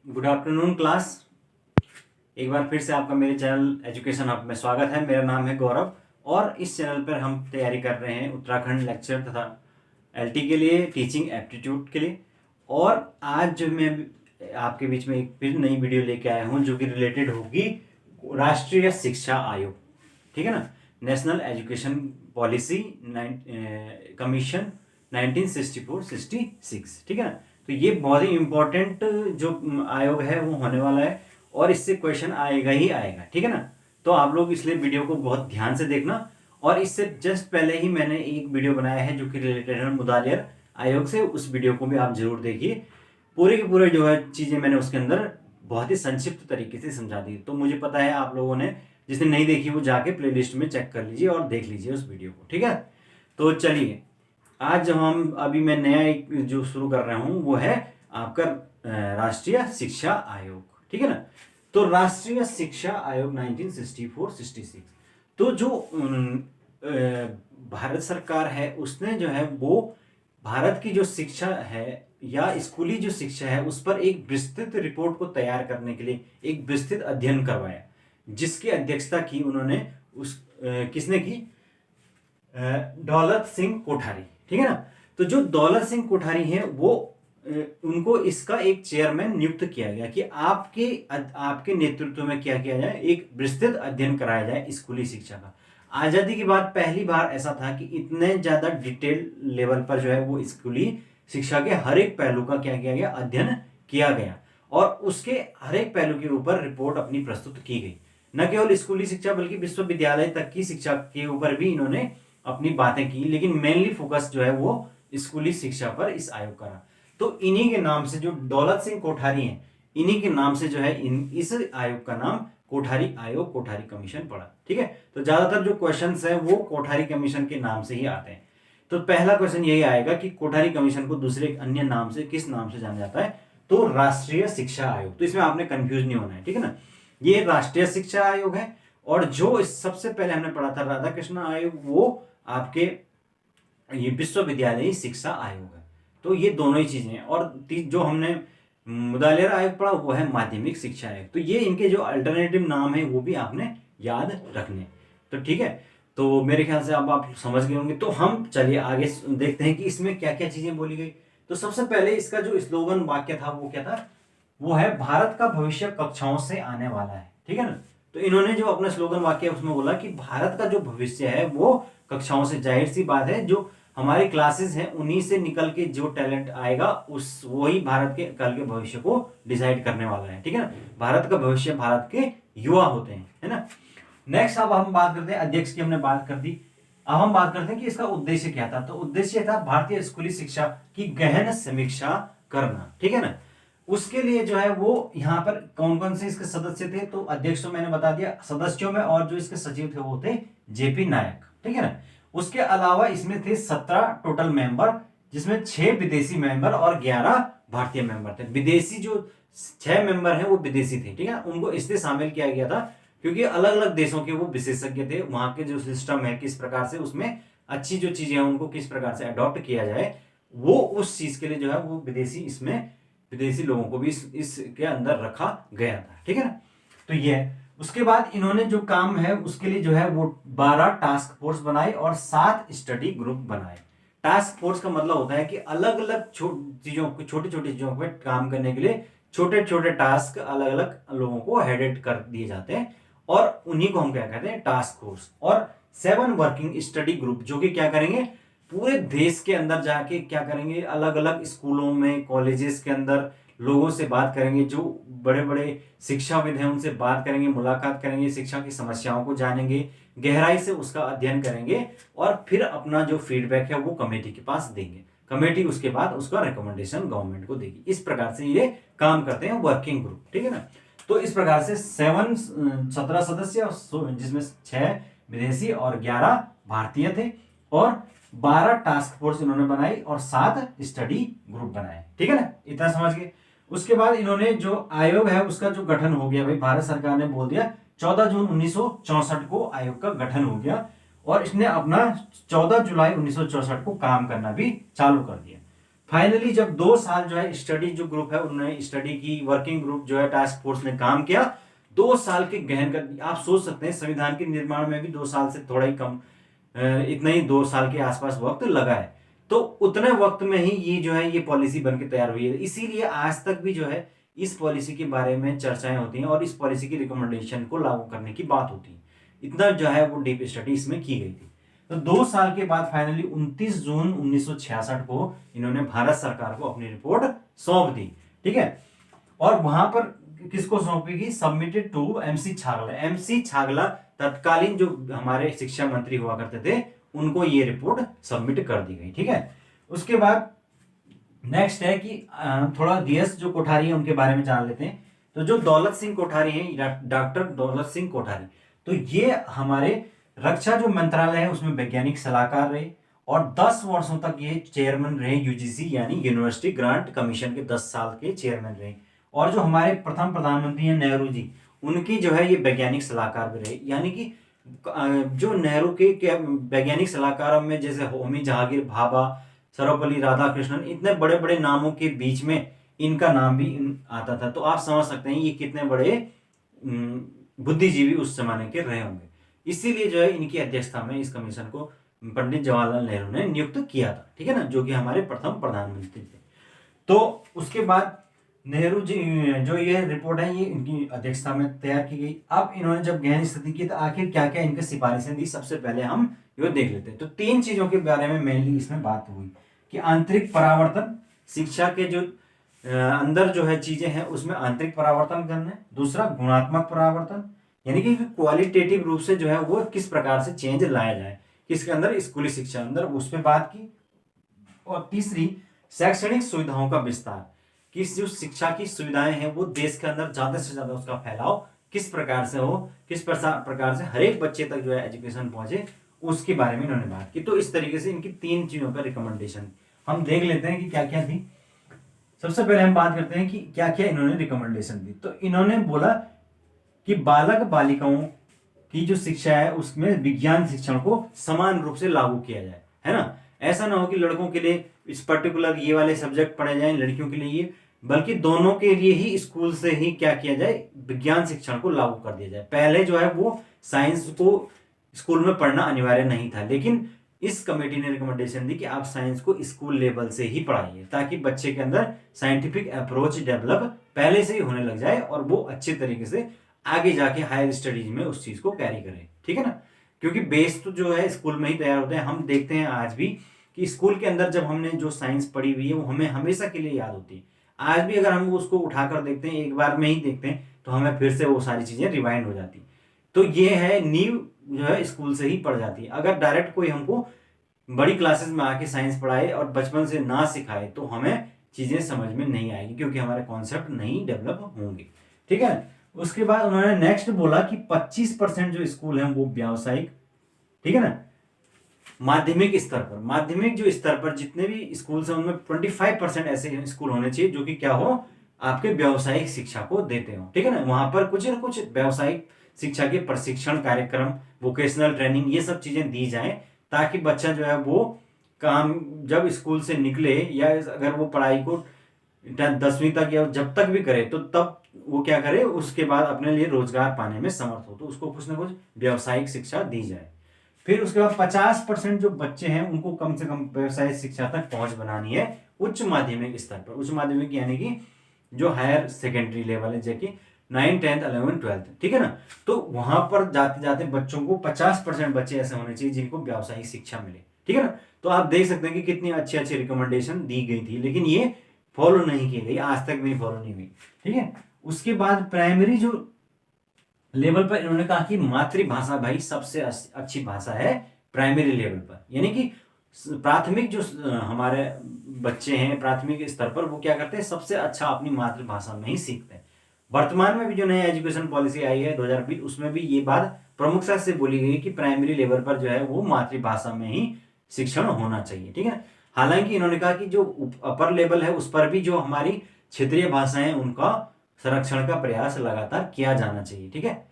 Good afternoon class. एक बार फिर से आपका मेरे चैनल एजुकेशन हब में स्वागत है। मेरा नाम है गौरव और इस चैनल पर हम तैयारी कर रहे हैं उत्तराखंड लेक्चर तथा एलटी के लिए, टीचिंग एप्टीट्यूड के लिए। और आज जो मैं आपके बीच में एक फिर नई वीडियो लेके आया हूँ जो कि रिलेटेड होगी राष्ट्रीय शिक्षा आयोग, ठीक है ना, नेशनल एजुकेशन पॉलिसी कमीशन 1964-66, ठीक है ना। तो ये बहुत ही इम्पोर्टेंट जो आयोग है वो होने वाला है और इससे क्वेश्चन आएगा ही आएगा, ठीक है ना। तो आप लोग इसलिए वीडियो को बहुत ध्यान से देखना। और इससे जस्ट पहले ही मैंने एक वीडियो बनाया है जो कि रिलेटेड है मुदालियर आयोग से, उस वीडियो को भी आप जरूर देखिए। पूरे के पूरे जो है चीज़ें मैंने उसके अंदर बहुत ही संक्षिप्त तरीके से समझा दी। तो मुझे पता है आप लोगों ने, जिसने नहीं देखी वो जाके प्लेलिस्ट में चेक कर लीजिए और देख लीजिए उस वीडियो को, ठीक है। तो चलिए, आज जो हम अभी मैं नया एक जो शुरू कर रहा हूँ वो है आपका राष्ट्रीय शिक्षा आयोग, ठीक है ना। तो राष्ट्रीय शिक्षा आयोग 1964-66, तो जो भारत सरकार है उसने जो है वो भारत की जो शिक्षा है या स्कूली जो शिक्षा है उस पर एक विस्तृत रिपोर्ट को तैयार करने के लिए एक विस्तृत अध्ययन करवाया, जिसकी अध्यक्षता की उन्होंने किसने की? दौलत सिंह कोठारी, ठीक है ना। तो जो दौलत सिंह कोठारी हैं वो उनको इसका एक चेयरमैन नियुक्त किया गया कि आपके नेतृत्व में क्या किया जाए, एक विस्तृत अध्ययन कराया जाए स्कूली शिक्षा का। आजादी के बाद पहली बार ऐसा था कि इतने ज्यादा डिटेल लेवल पर जो है वो स्कूली शिक्षा के हर एक पहलू का क्या किया गया, अध्ययन किया गया और उसके हर एक पहलू के ऊपर रिपोर्ट अपनी प्रस्तुत की गई। न केवल स्कूली शिक्षा बल्कि विश्वविद्यालय तक की शिक्षा के ऊपर भी इन्होंने अपनी बातें की, लेकिन मेनली फोकस जो है वो स्कूली शिक्षा पर इस आयोग का रहा। तो इन्हीं के नाम से जो दौलत सिंह कोठारी हैं, इन्हीं के नाम से जो है इस आयोग का नाम कोठारी आयोग, कोठारी कमीशन पड़ा, ठीक है। तो ज्यादातर जो क्वेश्चंस है वो कोठारी कमीशन के नाम से ही आते हैं। तो पहला क्वेश्चन यही आएगा कि कोठारी कमीशन को दूसरे अन्य नाम से किस नाम से जाना जाता है? तो राष्ट्रीय शिक्षा आयोग। तो इसमें आपने कंफ्यूज नहीं होना है, ठीक है ना। ये राष्ट्रीय शिक्षा आयोग है और जो सबसे पहले हमने पढ़ा था राधा कृष्ण आयोग, वो आपके ये विश्वविद्यालय शिक्षा आयोग है। तो ये दोनों ही चीजें हैं। और जो हमने मुदालियर आयोग पढ़ा वो है माध्यमिक शिक्षा आयोग। तो ये इनके जो अल्टरनेटिव नाम है वो भी आपने याद रखने, तो ठीक है। तो मेरे ख्याल से अब आप समझ गए होंगे। तो हम चलिए आगे देखते हैं कि इसमें क्या क्या चीजें बोली गई। तो सबसे पहले इसका जो स्लोगन वाक्य था वो क्या था? वो है भारत का भविष्य कक्षाओं से आने वाला है, ठीक है ना। तो इन्होंने जो अपना स्लोगन वाक्य उसमें बोला कि भारत का जो भविष्य है वो कक्षाओं से, जाहिर सी बात है जो हमारी क्लासेस हैं उन्हीं से निकल के जो टैलेंट आएगा उस वही भारत के कल के भविष्य को डिसाइड करने वाला है, ठीक है ना। भारत का भविष्य भारत के युवा होते हैं, है ना। नेक्स्ट अब हम बात करते हैं, अध्यक्ष की हमने बात कर दी। अब हम बात करते हैं कि इसका उद्देश्य क्या था। तो उद्देश्य था भारतीय स्कूली शिक्षा की गहन समीक्षा करना, ठीक है ना। उसके लिए जो है वो यहाँ पर कौन कौन से इसके सदस्य थे? तो अध्यक्ष तो मैंने बता दिया सदस्यों में, और जो इसके सचिव थे वो थे जेपी नायक, ठीक है ना। उसके अलावा इसमें थे 17 टोटल मेंबर, जिसमें 6 विदेशी मेंबर और 11 भारतीय मेंबर थे। विदेशी जो 6 मेंबर हैं वो विदेशी थे, ठीक है। उनको इसलिए शामिल किया गया था क्योंकि अलग अलग देशों के वो विशेषज्ञ थे। वहां के जो सिस्टम है किस प्रकार से उसमें अच्छी जो चीजें हैं उनको किस प्रकार से अडॉप्ट किया जाए, वो उस चीज के लिए जो है वो विदेशी लोगों को भी इसके अंदर रखा गया था, ठीक है ना। तो ये उसके बाद इन्होंने जो काम है उसके लिए जो है वो 12 टास्क फोर्स बनाई और 7 स्टडी ग्रुप बनाए। टास्क फोर्स का मतलब होता है कि अलग अलग चीजों को, छोटी छोटी चीजों पर काम करने के लिए छोटे छोटे टास्क अलग अलग लोगों को हेडेड कर दिए जाते हैं और उन्हीं को हम क्या कहते हैं? Task force. और 7 वर्किंग स्टडी ग्रुप जो कि क्या करेंगे, पूरे देश के अंदर जाके क्या करेंगे, अलग अलग स्कूलों में, कॉलेजेस के अंदर लोगों से बात करेंगे, जो बड़े बड़े शिक्षाविद हैं उनसे बात करेंगे, मुलाकात करेंगे, शिक्षा की समस्याओं को जानेंगे, गहराई से उसका अध्ययन करेंगे और फिर अपना जो फीडबैक है वो कमेटी के पास देंगे। कमेटी उसके बाद उसका रिकमेंडेशन गवर्नमेंट को देगी। इस प्रकार से ये काम करते हैं वर्किंग ग्रुप, ठीक है ना। तो इस प्रकार से 17 सदस्य जिसमें 6 विदेशी और 11 भारतीय थे और 12 टास्क फोर्स इन्होंने बनाई और 7 स्टडी ग्रुप बनाए, ठीक है ना। इतना समझ गए। उसके बाद इन्होंने जो आयोग है उसका जो गठन हो गया, भाई भारत सरकार ने बोल दिया 14 जून 1964 को आयोग का गठन हो गया और इसने अपना 14 जुलाई 1964 को काम करना भी चालू कर दिया। फाइनली जब 2 साल जो है स्टडी जो ग्रुप है उन्होंने स्टडी की, वर्किंग ग्रुप जो है टास्क फोर्स ने काम किया, 2 साल के गहन कर, आप सोच सकते हैं संविधान के निर्माण में भी 2 साल से थोड़ा ही कम, इतना ही 2 साल के आसपास वक्त लगा है। तो उतने वक्त में ही ये जो है ये पॉलिसी बनके तैयार हुई है। इसीलिए आज तक भी जो है इस पॉलिसी के बारे में चर्चाएं होती हैं और इस पॉलिसी की रिकमेंडेशन को लागू करने की बात होती है। इतना जो है वो डीप स्टडी इसमें की गई थी। तो 2 साल के बाद फाइनली 29 जून 1966 को इन्होंने भारत सरकार को अपनी रिपोर्ट सौंप दी। ठीक है, और वहां पर किसको सौंपेगी? Submitted to MC Chagla. MC Chagla तत्कालीन जो हमारे शिक्षा मंत्री हुआ करते थे, उनको ये रिपोर्ट सबमिट कर दी गई। ठीक है, उसके बाद नेक्स्ट है कि थोड़ा डीएस जो कोठारी है उनके बारे में जान लेते हैं। तो जो दौलत सिंह कोठारी हैं, डॉक्टर दौलत सिंह कोठारी, तो ये हमारे रक्षा जो मंत्रालय है उसमें वैज्ञानिक सलाहकार रहे और 10 वर्षों तक ये चेयरमैन रहे यूजीसी यानी यूनिवर्सिटी ग्रांट कमीशन के 10 साल के चेयरमैन रहे। और जो हमारे प्रथम प्रधानमंत्री हैं नेहरू जी, उनकी जो है ये वैज्ञानिक सलाहकार भी रहे। यानी कि जो नेहरू के वैज्ञानिक सलाहकारों में जैसे होमी जहांगीर भाभा, सर्वपल्ली राधाकृष्णन, इतने बड़े बड़े नामों के बीच में इनका नाम भी आता था। तो आप समझ सकते हैं ये कितने बड़े बुद्धिजीवी उस जमाने के रहे होंगे। इसीलिए जो है इनकी अध्यक्षता में इस कमीशन को पंडित जवाहरलाल नेहरू ने नियुक्त किया था। ठीक है ना, जो कि हमारे प्रथम प्रधानमंत्री थे। तो उसके बाद नेहरू जी जो ये रिपोर्ट है ये इनकी अध्यक्षता में तैयार की गई। अब इन्होंने जब गहन स्थिति की तो आखिर क्या क्या इनकी सिफारिशें दी, सबसे पहले हम ये देख लेते हैं। तो 3 चीजों के बारे में मेनली इसमें बात हुई कि आंतरिक परावर्तन, शिक्षा के जो अंदर जो है चीजें हैं उसमें आंतरिक परावर्तन करना है। दूसरा गुणात्मक परावर्तन, यानी कि क्वालिटेटिव रूप से जो है वो किस प्रकार से चेंज लाया जाए किसके अंदर, स्कूली शिक्षा अंदर, उस पर बात की। और तीसरी शैक्षणिक सुविधाओं का विस्तार, किस जो शिक्षा की सुविधाएं हैं वो देश के अंदर ज्यादा से ज्यादा उसका फैलाव किस प्रकार से हो, किस प्रकार से हर एक बच्चे तक जो है एजुकेशन पहुंचे, उसके बारे में इन्होंने बात की। तो इस तरीके से इनकी 3 चीजों का रिकमेंडेशन हम देख लेते हैं कि क्या क्या थी। सबसे पहले हम बात करते हैं कि क्या क्या इन्होंने रिकमेंडेशन दी। तो इन्होंने बोला कि बालक बालिकाओं की जो शिक्षा है उसमें विज्ञान शिक्षण को समान रूप से लागू किया जाए, है ना। ऐसा ना हो कि लड़कों के लिए इस पर्टिकुलर ये वाले सब्जेक्ट पढ़े जाएं, लड़कियों के लिए ये, बल्कि दोनों के लिए ही स्कूल से ही क्या किया जाए, विज्ञान शिक्षण को लागू कर दिया जाए। पहले जो है वो साइंस को स्कूल में पढ़ना अनिवार्य नहीं था, लेकिन इस कमेटी ने रिकमेंडेशन दी कि आप साइंस को स्कूल लेवल से ही पढ़ाइए ताकि बच्चे के अंदर साइंटिफिक अप्रोच डेवलप पहले से ही होने लग जाए और वो अच्छे तरीके से आगे जाके हायर स्टडीज में उस चीज को कैरी करे। ठीक है ना, क्योंकि बेस तो जो है स्कूल में ही तैयार होते हैं। हम देखते हैं आज भी कि स्कूल के अंदर जब हमने जो साइंस पढ़ी हुई है वो हमें हमेशा के लिए याद होती है। आज भी अगर हम उसको उठाकर देखते हैं, एक बार में ही देखते हैं, तो हमें फिर से वो सारी चीजें रिवाइंड हो जाती। तो ये है नींव जो है स्कूल से ही पढ़ जाती है। अगर डायरेक्ट कोई हमको बड़ी क्लासेस में आके साइंस पढ़ाए और बचपन से ना सिखाए तो हमें चीजें समझ में नहीं आएगी, क्योंकि हमारे कॉन्सेप्ट नहीं डेवलप होंगे। ठीक है, उसके बाद उन्होंने नेक्स्ट बोला कि 25% जो स्कूल हैं वो व्यावसायिक, ठीक है ना, माध्यमिक स्तर पर, माध्यमिक जो स्तर पर जितने भी स्कूल हैं उनमें 25% ऐसे स्कूल होने चाहिए जो कि क्या हो, आपके व्यावसायिक शिक्षा को देते हो। ठीक है ना, वहां पर कुछ न कुछ व्यावसायिक शिक्षा के प्रशिक्षण कार्यक्रम, वोकेशनल ट्रेनिंग, ये सब चीजें दी जाए ताकि बच्चा जो है वो काम जब स्कूल से निकले या अगर वो पढ़ाई को 10वीं तक या जब तक भी करे तो तब वो क्या करे, उसके बाद अपने लिए रोजगार पाने में समर्थ हो, तो उसको कुछ ना कुछ व्यावसायिक शिक्षा दी जाए। फिर उसके बाद 50% जो बच्चे हैं उनको कम से कम व्यावसायिक शिक्षा तक पहुंच बनानी है उच्च माध्यमिक स्तर पर। उच्च माध्यमिक यानी कि जो हायर सेकेंडरी लेवल है, जैसे 9, 10, 11, 12, ठीक है ना। तो वहां पर जाते जाते बच्चों को 50% बच्चे ऐसे होने चाहिए जिनको व्यावसायिक शिक्षा मिले। ठीक है ना, तो आप देख सकते हैं कि कितनी अच्छी अच्छी रिकमेंडेशन दी गई थी, लेकिन ये फॉलो नहीं की गई, आज तक भी फॉलो नहीं हुई। ठीक है, उसके बाद प्राइमरी जो लेवल पर इन्होंने कहा कि मातृभाषा भाई सबसे अच्छी भाषा है प्राइमरी लेवल पर, यानी कि प्राथमिक जो हमारे बच्चे हैं प्राथमिक स्तर पर वो क्या करते हैं, सबसे अच्छा अपनी मातृभाषा में ही सीखते हैं। वर्तमान में भी जो नई एजुकेशन पॉलिसी आई है 2020, उसमें भी ये बात प्रमुखता से बोली गई कि प्राइमरी लेवल पर जो है वो मातृभाषा में ही शिक्षण होना चाहिए। ठीक है, हालांकि इन्होंने कहा कि जो अपर लेवल है उस पर भी जो हमारी क्षेत्रीय भाषाएं उनका संरक्षण का प्रयास लगातार किया जाना चाहिए। ठीक है,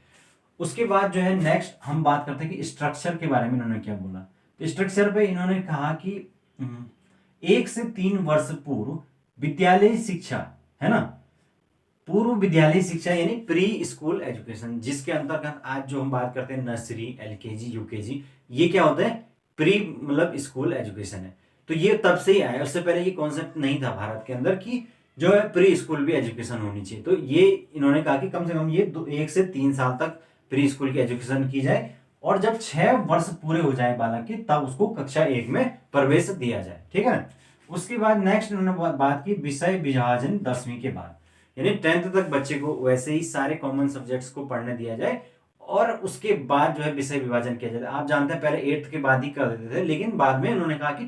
उसके बाद जो है नेक्स्ट हम बात करते हैं कि स्ट्रक्चर के बारे में इन्होंने क्या बोला। तो स्ट्रक्चर पे इन्होंने कहा कि 1 से 3 वर्ष पूर्व विद्यालय शिक्षा, है ना, पूर्व विद्यालय शिक्षा यानी प्री स्कूल एजुकेशन, जिसके अंतर्गत आज जो हम बात करते हैं नर्सरी, एलकेजी, यूकेजी, ये क्या होता है, प्री मतलब स्कूल एजुकेशन है। तो ये तब से ही आया, उससे पहले ये कॉन्सेप्ट नहीं था भारत के अंदर कि जो है प्री स्कूल भी एजुकेशन होनी चाहिए। तो ये इन्होंने कहा कि कम से कम ये 1 से 3 साल तक प्री स्कूल की एजुकेशन की जाए, और जब 6 वर्ष पूरे हो जाए बालक के, तब उसको कक्षा 1 में प्रवेश दिया जाए। ठीक है ना। उसके बाद नेक्स्ट उन्होंने बात की विषय विभाजन 10वीं के बाद, यानी 10th तक बच्चे को वैसे ही सारे कॉमन सब्जेक्ट्स को पढ़ने दिया जाए, और उसके बाद जो है विषय विभाजन किया जाता है। आप जानते हैं पहले 8th के बाद ही कर देते थे, लेकिन बाद में उन्होंने कहा कि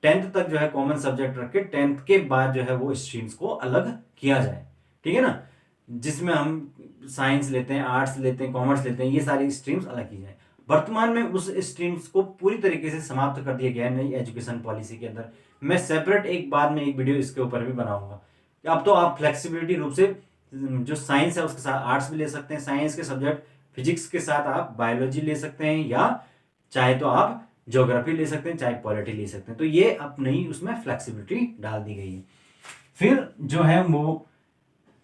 10th तक जो है कॉमन सब्जेक्ट रख के 10th के बाद जो है वो स्ट्रीम्स को अलग किया जाए। ठीक है ना, जिसमें हम साइंस लेते हैं, आर्ट्स लेते हैं, कॉमर्स लेते हैं, ये सारी स्ट्रीम्स अलग की जाए। वर्तमान में उस स्ट्रीम्स को पूरी तरीके से समाप्त कर दिया गया है नई एजुकेशन पॉलिसी के अंदर। मैं सेपरेट एक बाद में एक वीडियो इसके ऊपर भी बनाऊंगा। अब तो आप फ्लेक्सिबिलिटी रूप से जो साइंस है उसके साथ आर्ट्स भी ले सकते हैं, साइंस के सब्जेक्ट फिजिक्स के साथ आप बायोलॉजी ले सकते हैं, या चाहे तो आप ज्योग्राफी ले सकते हैं, चाहे पॉलिटी ले सकते हैं। तो ये अब नई उसमें फ्लेक्सिबिलिटी डाल दी गई है। फिर जो है वो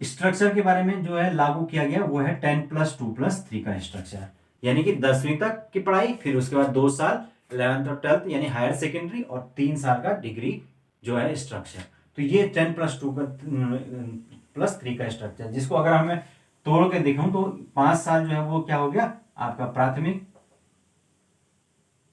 स्ट्रक्चर के बारे में जो है लागू किया गया, वो है 10+2+3 का स्ट्रक्चर, यानी कि 10वीं तक की पढ़ाई, फिर उसके बाद 2 साल 11th और 12th यानी हायर सेकेंडरी, और 3 साल का डिग्री जो है स्ट्रक्चर। तो ये 10+2+3 का स्ट्रक्चर, जिसको अगर हमें तोड़ के देखूं तो 5 साल जो है वो क्या हो गया आपका प्राथमिक,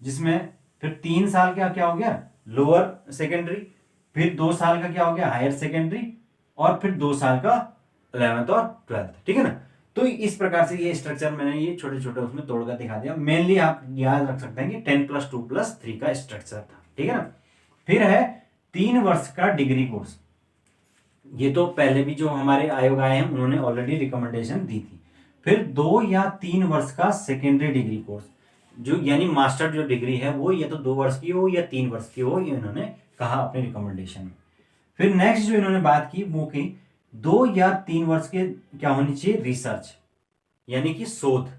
जिसमें फिर 3 साल का क्या हो गया लोअर सेकेंडरी, फिर 2 साल का क्या हो गया हायर सेकेंडरी, और फिर 2 साल का 11th और 12th। ठीक है ना। तो इस प्रकार से ये स्ट्रक्चर मैंने ये छोटे छोटे उसमें तोड़कर दिखा दिया। मेनली आप याद रख सकते हैं कि 10+2+3 का स्ट्रक्चर था। ठीक है ना। फिर है 3 वर्ष का डिग्री कोर्स। ये तो पहले भी जो हमारे आयोग आए हैं उन्होंने ऑलरेडी रिकमेंडेशन दी थी। फिर 2 या 3 वर्ष का सेकेंडरी डिग्री कोर्स, जो यानी मास्टर जो डिग्री है वो या तो 2 वर्ष की हो या 3 वर्ष की हो, ये इन्होंने कहा अपने रिकमेंडेशन में। फिर नेक्स्ट जो इन्होंने बात की वो की 2 या 3 वर्ष के क्या होनी चाहिए रिसर्च, यानी कि शोध।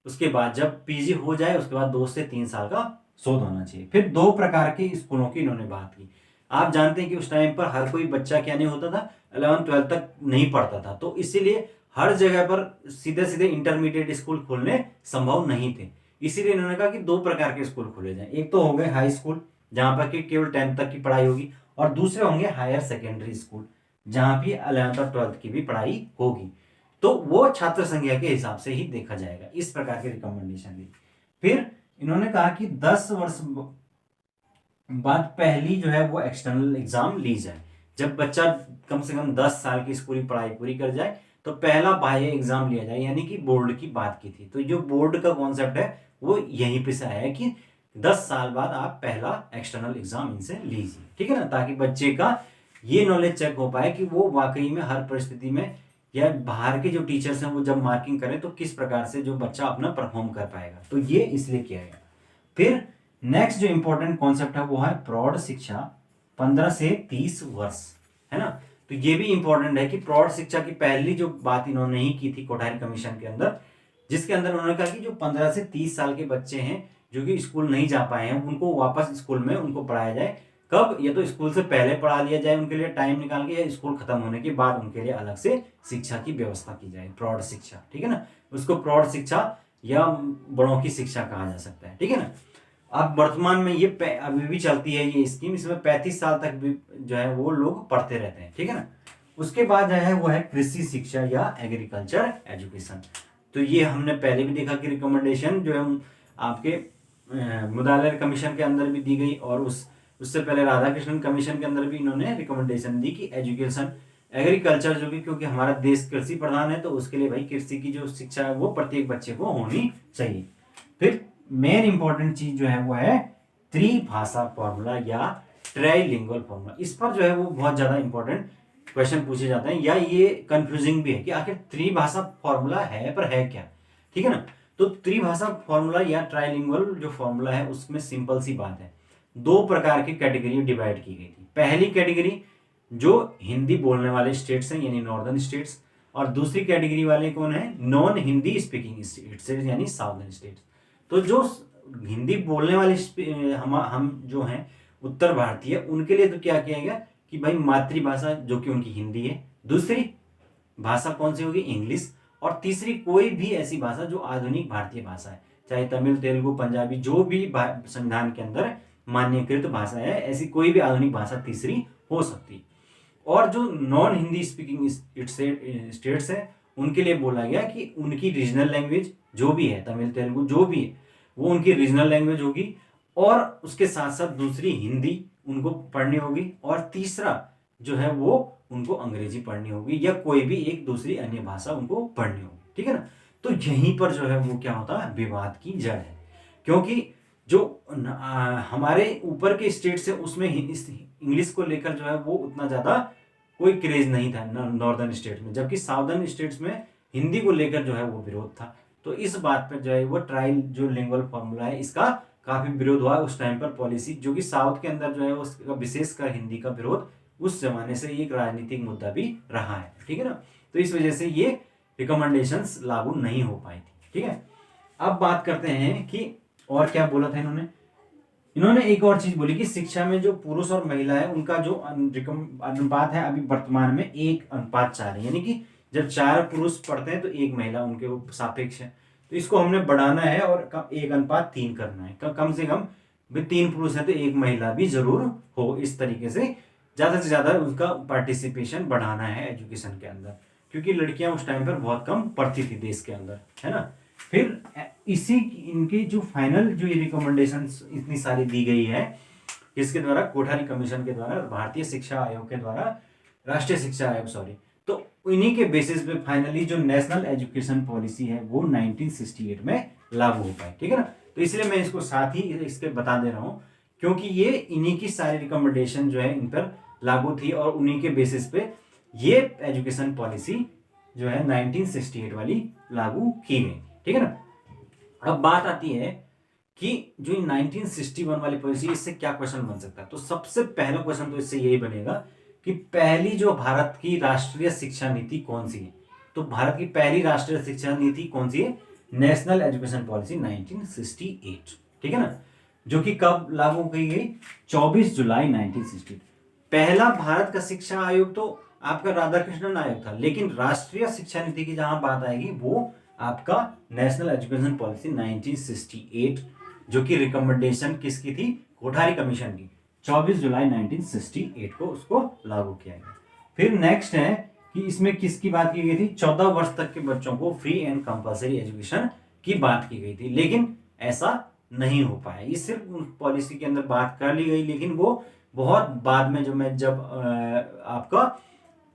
उसके बाद जब पीजी हो जाए उसके बाद 2 से 3 साल का शोध होना चाहिए। फिर 2 प्रकार के स्कूलों की इन्होंने बात की। आप जानते हैं कि उस टाइम पर हर कोई बच्चा क्या नहीं होता था, 11th 12th तक नहीं पढ़ता था, तो इसीलिए हर जगह पर सीधे सीधे इंटरमीडिएट स्कूल खोलने संभव नहीं थे। इसीलिए इन्होंने कहा कि 2 प्रकार के स्कूल खोले जाएं। एक तो हो गए हाई स्कूल जहां पर कि केवल 10th तक की पढ़ाई होगी, और दूसरे होंगे हायर सेकेंडरी स्कूल जहां भी 11th और 12th की भी पढ़ाई होगी। तो वो छात्र संख्या के हिसाब से ही देखा जाएगा। इस प्रकार के रिकमेंडेशन दी। फिर इन्होंने कहा कि 10 वर्ष बाद पहली जो है वो एक्सटर्नल एग्जाम ली जाए। जब बच्चा कम से कम 10 साल की स्कूली पढ़ाई पूरी कर जाए तो पहला बाह्य एग्जाम लिया जाए, यानी कि बोर्ड की बात की थी। तो जो बोर्ड का कॉन्सेप्ट है वो यहीं पे से आया है कि 10 साल बाद आप पहला एक्सटर्नल एग्जाम इनसे लीजिए। ठीक है ना, ताकि बच्चे का ये नॉलेज चेक हो पाए कि वो वाकई में हर परिस्थिति में, या बाहर के जो टीचर्स हैं वो जब मार्किंग करें तो किस प्रकार से जो बच्चा अपना परफॉर्म कर पाएगा। तो ये इसलिए किया गया। फिर नेक्स्ट जो इंपॉर्टेंट कॉन्सेप्ट है वो है प्रौढ़ शिक्षा 15 से 30 वर्ष, है ना। तो ये भी इंपॉर्टेंट है कि प्रौढ़ शिक्षा की पहली जो बात इन्होंने ही की थी कोठारी कमीशन के अंदर, जिसके अंदर उन्होंने कहा कि जो 15 से 30 साल के बच्चे हैं जो कि स्कूल नहीं जा पाए हैं उनको वापस स्कूल में उनको पढ़ाया जाए। कब, या तो स्कूल से पहले पढ़ा लिया जाए उनके लिए टाइम निकाल के, या स्कूल खत्म होने के बाद उनके लिए अलग से शिक्षा की व्यवस्था की जाए, प्रौढ़ शिक्षा। ठीक है ना, उसको प्रौढ़ शिक्षा या बड़ों की शिक्षा कहा जा सकता है। ठीक है ना। अब वर्तमान में ये अभी भी चलती है ये स्कीम, इसमें 35 साल तक भी जो है वो लोग पढ़ते रहते हैं। ठीक है ना। उसके बाद जो है वो है कृषि शिक्षा या एग्रीकल्चर एजुकेशन। तो ये हमने पहले भी देखा कि रिकमेंडेशन जो है आपके मुदालिर कमीशन के अंदर भी दी गई, और उससे पहले राधाकृष्णन कमीशन के अंदर भी इन्होंने रिकमेंडेशन दी कि एजुकेशन एग्रीकल्चर जो भी, क्योंकि हमारा देश कृषि प्रधान है तो उसके लिए भाई कृषि की जो शिक्षा है वो प्रत्येक बच्चे को होनी चाहिए। फिर मेन इंपॉर्टेंट चीज जो है वो है त्रिभाषा फॉर्मूला या ट्राइलिंगुअल फॉर्मूला। इस पर जो है वो बहुत ज्यादा इंपॉर्टेंट क्वेश्चन पूछे जाते हैं, या ये कंफ्यूजिंग भी है कि आखिर त्रिभाषा फॉर्मूला है पर है क्या। ठीक है ना। तो त्रिभाषा फॉर्मूला या ट्राइलिंगुअल जो फॉर्मूला है उसमें सिंपल सी बात है, 2 प्रकार की कैटेगरी डिवाइड की गई थी। पहली कैटेगरी जो हिंदी बोलने वाले स्टेट्स हैं यानी नॉर्दर्न स्टेट्स, और दूसरी कैटेगरी वाले कौन है, नॉन हिंदी स्पीकिंग स्टेट्स यानी साउदर्न स्टेट्स। तो जो हिंदी बोलने वाले हम जो हैं उत्तर भारतीय, उनके लिए तो क्या किया गया कि भाई मातृभाषा जो कि उनकी हिंदी है, दूसरी भाषा कौन सी होगी, इंग्लिश, और तीसरी कोई भी ऐसी भाषा जो आधुनिक भारतीय भाषा है, चाहे तमिल, तेलुगु, पंजाबी, जो भी संविधान के अंदर मान्यकृत भाषा है, ऐसी कोई भी आधुनिक भाषा तीसरी हो सकती। और जो नॉन हिंदी स्पीकिंग स्टेट्स है उनके लिए बोला गया कि उनकी रीजनल लैंग्वेज जो भी है, तमिल, तेलुगु जो भी है, वो उनकी रीजनल लैंग्वेज होगी, और उसके साथ साथ दूसरी हिंदी उनको पढ़नी होगी, और तीसरा जो है वो उनको अंग्रेजी पढ़नी होगी, या कोई भी एक दूसरी अन्य भाषा उनको पढ़नी होगी। ठीक है ना। तो यहीं पर जो है वो क्या होता है, विवाद की जड़ है, क्योंकि जो हमारे ऊपर के स्टेट्स है उसमें इंग्लिश को लेकर जो है वो उतना ज्यादा कोई क्रेज नहीं था नॉर्दर्न स्टेट्स में, जबकि साउदर्न स्टेट्स में हिंदी को लेकर जो है वो विरोध था। तो इस बात पर जो है वो ट्राइल जो लिंगुअल फॉर्मूला है इसका काफी विरोध हुआ उस टाइम पर पॉलिसी, जो कि साउथ के अंदर जो है उसका विशेषकर हिंदी का विरोध उस जमाने से एक राजनीतिक मुद्दा भी रहा है। ठीक है ना। तो इस वजह से ये रिकमेंडेशंस लागू नहीं हो पाई थी। ठीक है। अब बात करते हैं कि और क्या बोला था इन्होंने एक और चीज बोली कि शिक्षा में जो पुरुष और महिला है उनका जो अनुपात है अभी वर्तमान में 1:4 है, यानी कि जब 4 पुरुष पढ़ते हैं तो 1 महिला उनके सापेक्ष है। तो इसको हमने बढ़ाना है और 1:3 करना है, कम से कम 3 पुरुष है तो 1 महिला भी जरूर हो। इस तरीके से ज्यादा उसका पार्टिसिपेशन बढ़ाना है एजुकेशन के अंदर, क्योंकि लड़कियां उस टाइम पर बहुत कम पढ़ती थी देश के अंदर, है ना। फिर इसी इनकी जो फाइनल जो ये रिकमेंडेशंस इतनी सारी दी गई है, किसके द्वारा, कोठारी कमीशन के द्वारा, भारतीय शिक्षा आयोग के द्वारा, राष्ट्रीय शिक्षा आयोग सॉरी, तो इन्हीं के बेसिस पे फाइनली जो नेशनल एजुकेशन पॉलिसी है वो 1968 में लागू हो पाई। ठीक है ना। तो इसलिए मैं इसको साथ ही इसके बता दे रहा हूं, क्योंकि ये इन्हीं की सारी रिकमेंडेशन जो है इन पर लागू थी, और उन्हीं के बेसिस पे ये एजुकेशन पॉलिसी जो है 1968 वाली लागू की गई। ठीक है ना। अब बात आती है कि जो 1961 वाली पॉलिसी, इससे क्या क्वेश्चन बन सकता है। तो सबसे पहला क्वेश्चन तो इससे यही बनेगा कि पहली जो भारत की राष्ट्रीय शिक्षा नीति कौन सी है। तो भारत की पहली राष्ट्रीय शिक्षा नीति कौन सी है, नेशनल एजुकेशन पॉलिसी 1968। ठीक है ना, जो कि कब लागू की गई, 24 जुलाई 1960। पहला भारत का शिक्षा आयोग तो आपका राधाकृष्णन आयोग था, लेकिन राष्ट्रीय शिक्षा नीति की जहां बात आएगी वो आपका नेशनल एजुकेशन पॉलिसी 1968, जो कि रिकमेंडेशन किसकी थी, कोठारी कमीशन की, 24 जुलाई 1968 को उसको लागू किया गया। फिर नेक्स्ट है कि इसमें किसकी बात की गई थी, 14 वर्ष तक के बच्चों को फ्री एंड कंपलसरी एजुकेशन की बात की गई थी, लेकिन ऐसा नहीं हो पाया। ये सिर्फ पॉलिसी के अंदर बात कर ली गई, लेकिन वो बहुत बाद में जब आपका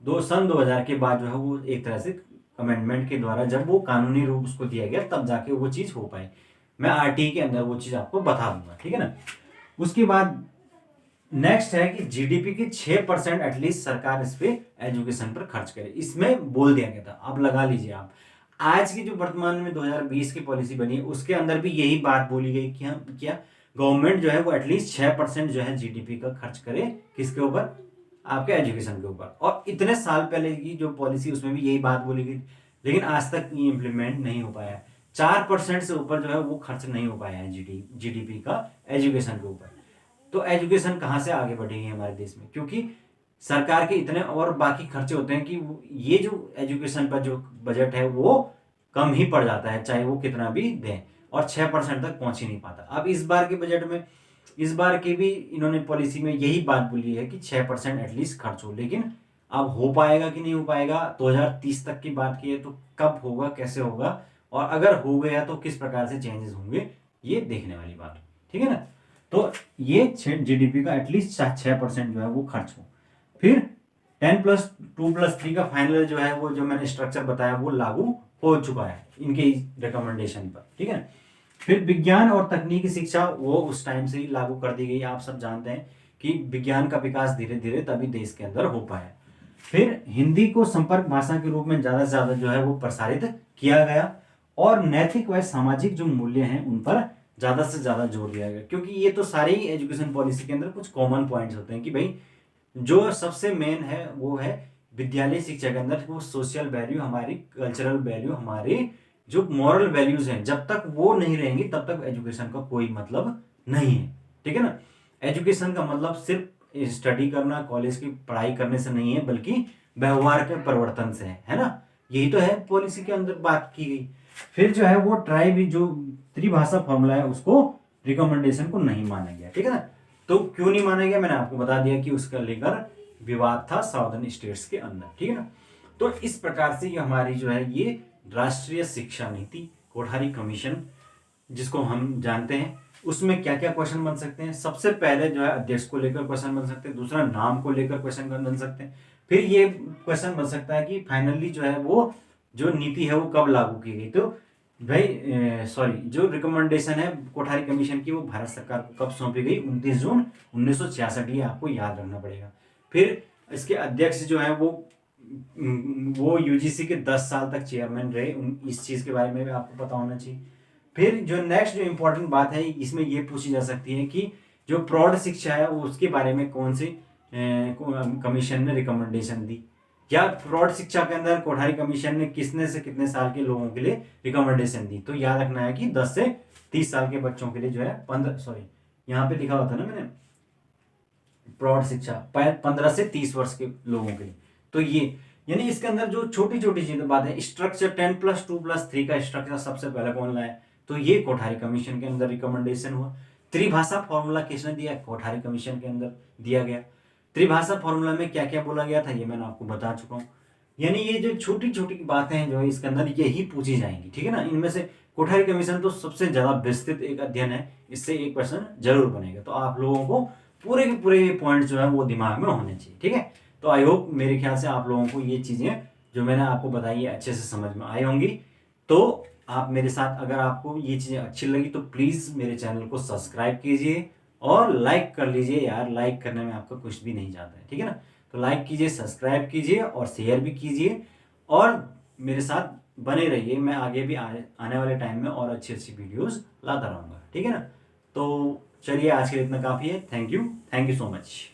सन 2000 के बाद जो है वो एक तरह से अमेंडमेंट के द्वारा जब वो कानूनी रूप उसको दिया गया, तब जाके वो चीज हो पाई। मैं आरटीई के अंदर वो चीज आपको बता दूंगा। ठीक है ना। उसके बाद नेक्स्ट है कि जीडीपी की 6% एटलीस्ट सरकार इस पे एजुकेशन पर खर्च करे, इसमें बोल दिया गया था। अब लगा लीजिए आप, आज की जो वर्तमान में 2020 की पॉलिसी बनी है उसके अंदर भी यही बात बोली गई कि हम क्या गवर्नमेंट जो है वो एटलीस्ट 6% जो है जीडीपी का खर्च करे, किसके ऊपर, आपके एजुकेशन के ऊपर। और इतने साल पहले की जो पॉलिसी उसमें भी यही बात बोली गई, लेकिन आज तक ये इम्प्लीमेंट नहीं हो पाया। 4% से ऊपर जो है वो खर्च नहीं हो पाया है जीडीपी का एजुकेशन के ऊपर। तो एजुकेशन कहाँ से आगे बढ़ेगी हमारे देश में, क्योंकि सरकार के इतने और बाकी खर्चे होते हैं कि ये जो एजुकेशन पर जो बजट है वो कम ही पड़ जाता है, चाहे वो कितना भी दें, और 6% तक पहुंच ही नहीं पाता। अब इस बार के बजट में, इस बार की भी इन्होंने पॉलिसी में यही बात बोली है कि 6% एटलीस्ट खर्च हो, लेकिन अब हो पाएगा कि नहीं हो पाएगा, 2030 तक की बात की है, तो कब होगा, कैसे होगा, और अगर हो गया तो किस प्रकार से चेंजेस होंगे, ये देखने वाली बात है। ठीक है ना। तो ये जीडीपी का एटलीस्ट 6% जो है वो खर्च हो। फिर 10+2+3 का फाइनल जो है वो जो मैंने स्ट्रक्चर बताया वो लागू हो चुका है इनके रिकमेंडेशन पर। ठीक है। फिर विज्ञान और तकनीकी शिक्षा वो उस टाइम से ही लागू कर दी गई। आप सब जानते हैं कि विज्ञान का विकास धीरे धीरे तभी देश के अंदर हो पाया। फिर हिंदी को संपर्क भाषा के रूप में ज्यादा से ज्यादा जो है वो प्रसारित किया गया, और नैतिक व सामाजिक जो मूल्य हैं उन पर ज्यादा से ज्यादा जोर दिया गया, क्योंकि ये तो सारे ही एजुकेशन पॉलिसी के अंदर कुछ कॉमन पॉइंट्स होते हैं कि भाई जो सबसे मेन है वो है विद्यालय शिक्षा के अंदर वो सोशल वैल्यू, हमारी कल्चरल वैल्यू, हमारी जो मॉरल वैल्यूज हैं, जब तक वो नहीं रहेंगी तब तक एजुकेशन का कोई मतलब नहीं है। ठीक है ना। एजुकेशन का मतलब सिर्फ स्टडी करना, कॉलेज की पढ़ाई करने से नहीं है, बल्कि व्यवहार के परिवर्तन से है ना। यही तो है पॉलिसी के अंदर बात की गई। फिर जो है वो ट्राई जो त्रिभाषा फॉर्मूला है उसको रिकमेंडेशन को नहीं माना गया, ठीक है ना। तो क्यों नहीं माना गया, मैंने आपको बता दिया कि उसका लेकर विवाद था साउदर्न स्टेट्स के अंदर, ठीक है ना। तो इस प्रकार से ये हमारी जो है ये राष्ट्रीय शिक्षा नीति कोठारी कमीशन जिसको हम जानते हैं, उसमें क्या क्या क्वेश्चन बन सकते हैं। सबसे पहले जो है अध्यक्ष को लेकर क्वेश्चन बन सकते हैं, दूसरा नाम को लेकर क्वेश्चन बन सकते हैं। फिर ये क्वेश्चन बन सकता है कि फाइनली जो है वो जो नीति है वो कब लागू की गई। तो भाई सॉरी, जो रिकमेंडेशन है कोठारी कमीशन की वो भारत सरकार को कब सौंपी गई, 29 जून 1966, ये आपको याद रखना पड़ेगा। फिर इसके अध्यक्ष जो है वो यूजीसी के 10 साल तक चेयरमैन रहे, इस चीज के बारे में भी आपको पता होना चाहिए। फिर जो नेक्स्ट जो इंपॉर्टेंट बात है इसमें ये पूछी जा सकती है कि जो प्रौढ़ शिक्षा है उसके बारे में कौन सी कमीशन ने रिकमेंडेशन दी, या प्रौढ़ शिक्षा के अंदर कोठारी कमीशन ने किसने से कितने साल के लोगों के लिए रिकमेंडेशन दी। तो याद रखना है कि 10 से 30 साल के बच्चों के लिए जो है 15, सॉरी यहाँ पे लिखा हुआ था ना मैंने, प्रौढ़ शिक्षा 15 से 30 वर्ष के लोगों के लिए। तो ये यानी इसके अंदर जो छोटी छोटी चीजें बातें, स्ट्रक्चर 10+2+3 का स्ट्रक्चर सबसे पहले कौन लाया, तो ये कोठारी कमीशन के अंदर रिकमेंडेशन हुआ। त्रिभाषा फॉर्मूला किसने दिया, कोठारी कमीशन के अंदर दिया गया। त्रिभाषा फॉर्मूला में क्या क्या बोला गया था ये मैंने आपको बता चुका हूँ। यानी ये जो छोटी छोटी बातें हैं जो है इसके अंदर यही पूछी जाएंगी, ठीक है ना। इनमें से कोठारी कमीशन तो सबसे ज्यादा विस्तृत एक अध्ययन है, इससे एक क्वेश्चन जरूर बनेगा। तो आप लोगों को पूरे के पूरे पॉइंट जो है वो दिमाग में होने चाहिए, ठीक है। तो आई होप मेरे ख्याल से आप लोगों को ये चीजें जो मैंने आपको बताई है अच्छे से समझ में आई होंगी। तो आप मेरे साथ, अगर आपको ये चीजें अच्छी लगी तो प्लीज मेरे चैनल को सब्सक्राइब कीजिए और लाइक कर लीजिए यार, लाइक करने में आपका कुछ भी नहीं जाता है, ठीक है ना। तो लाइक कीजिए, सब्सक्राइब कीजिए और शेयर भी कीजिए और मेरे साथ बने रहिए। मैं आगे भी आने वाले टाइम में और अच्छी अच्छी वीडियोस लाता रहूँगा, ठीक है ना। तो चलिए आज के लिए इतना काफ़ी है। Thank you so much.